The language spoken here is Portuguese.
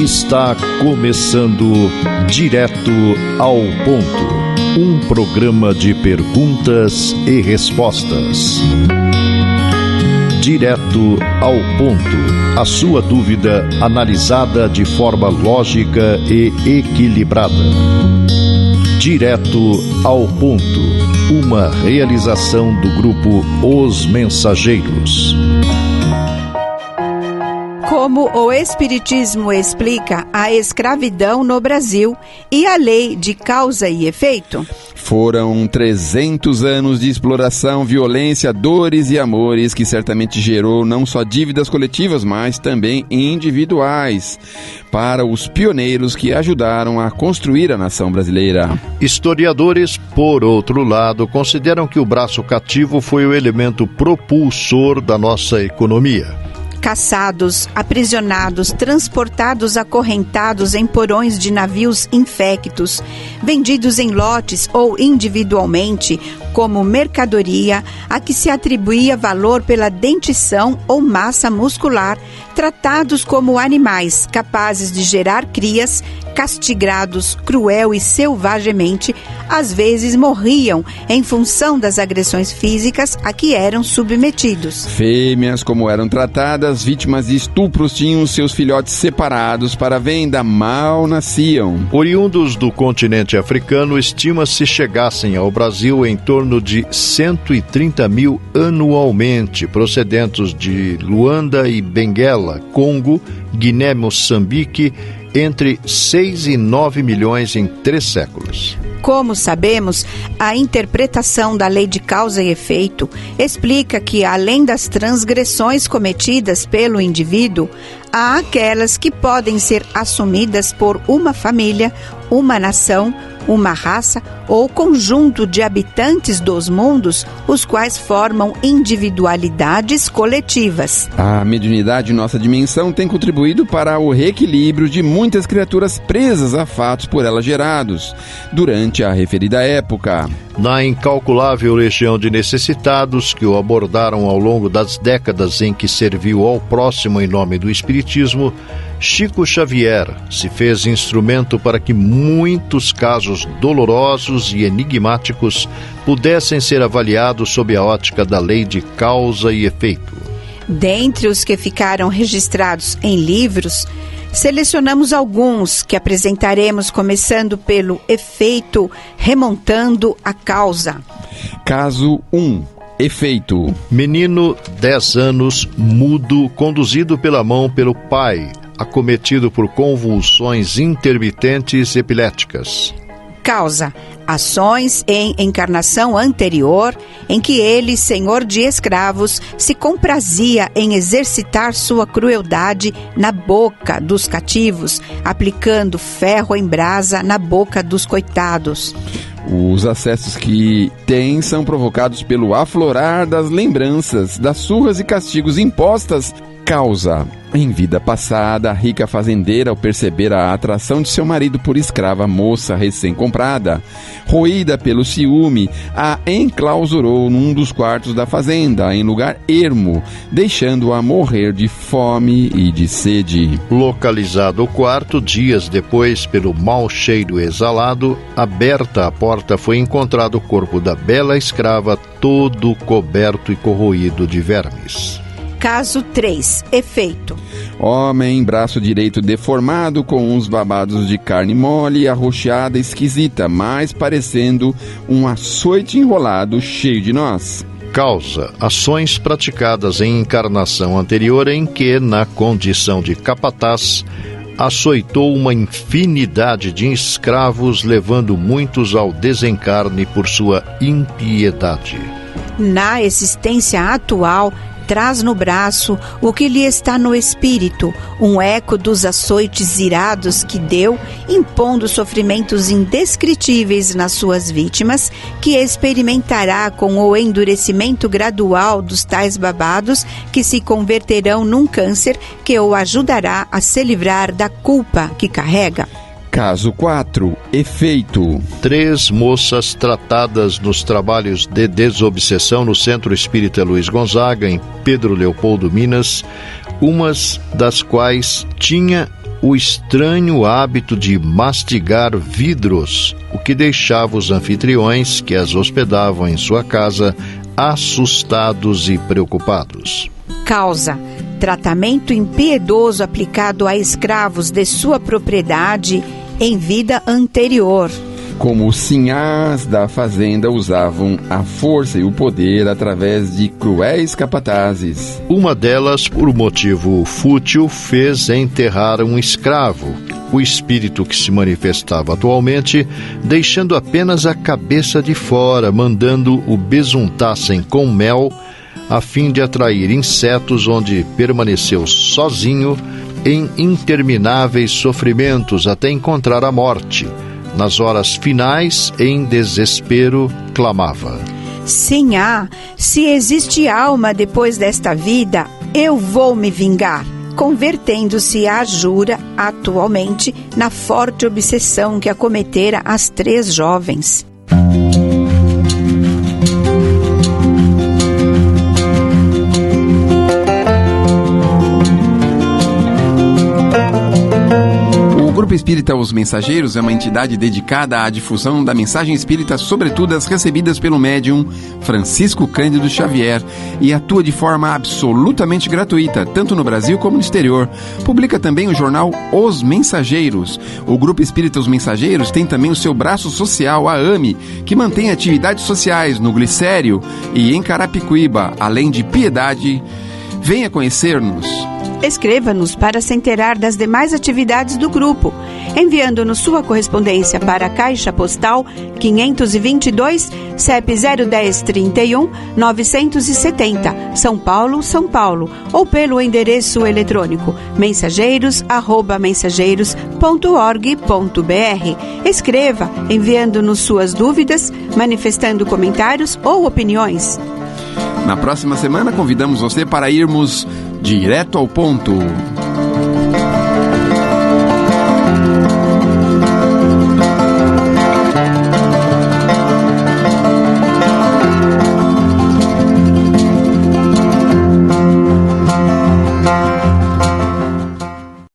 Está começando Direto ao Ponto, um programa de perguntas e respostas. Direto ao Ponto, a sua dúvida analisada de forma lógica e equilibrada. Direto ao Ponto, uma realização do grupo Os Mensageiros. Como o Espiritismo explica a escravidão no Brasil e a lei de causa e efeito? Foram 300 anos de exploração, violência, dores e amores que certamente gerou não só dívidas coletivas, mas também individuais para os pioneiros que ajudaram a construir a nação brasileira. Historiadores, por outro lado, consideram que o braço cativo foi o elemento propulsor da nossa economia. Caçados, aprisionados, transportados acorrentados em porões de navios infectos, vendidos em lotes ou individualmente como mercadoria a que se atribuía valor pela dentição ou massa muscular, tratados como animais capazes de gerar crias, castigados cruel e selvagemente, às vezes morriam em função das agressões físicas a que eram submetidos. Fêmeas, como eram tratadas, vítimas de estupros tinham seus filhotes separados para venda, mal nasciam. Oriundos do continente africano, estima-se chegassem ao Brasil em torno de 130 mil anualmente, procedentes de Luanda e Benguela, Congo, Guiné, Moçambique, entre 6 e 9 milhões em 3 séculos. Como sabemos, a interpretação da lei de causa e efeito explica que, além das transgressões cometidas pelo indivíduo, há aquelas que podem ser assumidas por uma família, uma nação, uma raça ou conjunto de habitantes dos mundos, os quais formam individualidades coletivas. A mediunidade, nossa dimensão, tem contribuído para o reequilíbrio de muitas criaturas presas a fatos por ela gerados durante a referida época. Na incalculável legião de necessitados que o abordaram ao longo das décadas em que serviu ao próximo em nome do Espiritismo, Chico Xavier se fez instrumento para que muitos casos dolorosos e enigmáticos pudessem ser avaliados sob a ótica da lei de causa e efeito. Dentre os que ficaram registrados em livros, selecionamos alguns que apresentaremos, começando pelo efeito, remontando a causa. Caso 1. Efeito. Menino, 10 anos, mudo, conduzido pela mão pelo pai, acometido por convulsões intermitentes epiléticas. Causa: ações em encarnação anterior, em que ele, senhor de escravos, se comprazia em exercitar sua crueldade na boca dos cativos, aplicando ferro em brasa na boca dos coitados. Os acessos que tem são provocados pelo aflorar das lembranças, das surras e castigos impostas. Causa: em vida passada, a rica fazendeira, ao perceber a atração de seu marido por escrava moça recém-comprada, roída pelo ciúme, a enclausurou num dos quartos da fazenda, em lugar ermo, deixando-a morrer de fome e de sede. Localizado o quarto, dias depois, pelo mau cheiro exalado, aberta a porta, foi encontrado o corpo da bela escrava, todo coberto e corroído de vermes. Caso 3. Efeito. Homem, braço direito deformado, com uns babados de carne mole, arroxeada, esquisita, mas parecendo um açoite enrolado cheio de nós. Causa: ações praticadas em encarnação anterior em que, na condição de capataz, açoitou uma infinidade de escravos, levando muitos ao desencarne por sua impiedade. Na existência atual, traz no braço o que lhe está no espírito, um eco dos açoites irados que deu, impondo sofrimentos indescritíveis nas suas vítimas, que experimentará com o endurecimento gradual dos tais babados, que se converterão num câncer que o ajudará a se livrar da culpa que carrega. Caso 4. Efeito. 3 moças tratadas nos trabalhos de desobsessão no Centro Espírita Luiz Gonzaga, em Pedro Leopoldo, Minas, umas das quais tinha o estranho hábito de mastigar vidros, o que deixava os anfitriões que as hospedavam em sua casa assustados e preocupados. Causa: tratamento impiedoso aplicado a escravos de sua propriedade em vida anterior. Como os sinhás da fazenda usavam a força e o poder através de cruéis capatazes. Uma delas, por motivo fútil, fez enterrar um escravo, o espírito que se manifestava atualmente, deixando apenas a cabeça de fora, mandando o besuntassem com mel, a fim de atrair insetos, onde permaneceu sozinho em intermináveis sofrimentos até encontrar a morte. Nas horas finais, em desespero, clamava: Sinhá, se existe alma depois desta vida, eu vou me vingar, convertendo-se a Jura atualmente na forte obsessão que acometera as 3 jovens. O Grupo Espírita Os Mensageiros é uma entidade dedicada à difusão da mensagem espírita, sobretudo as recebidas pelo médium Francisco Cândido Xavier, e atua de forma absolutamente gratuita, tanto no Brasil como no exterior. Publica também o jornal Os Mensageiros. O Grupo Espírita Os Mensageiros tem também o seu braço social, a AME, que mantém atividades sociais no Glicério e em Carapicuíba, além de Piedade. Venha conhecer-nos. Escreva-nos para se inteirar das demais atividades do grupo, enviando-nos sua correspondência para a Caixa Postal 522, CEP 01031 970, São Paulo, São Paulo, ou pelo endereço eletrônico mensageiros@mensageiros.org.br. Escreva, enviando-nos suas dúvidas, manifestando comentários ou opiniões. Na próxima semana, convidamos você para irmos direto ao ponto.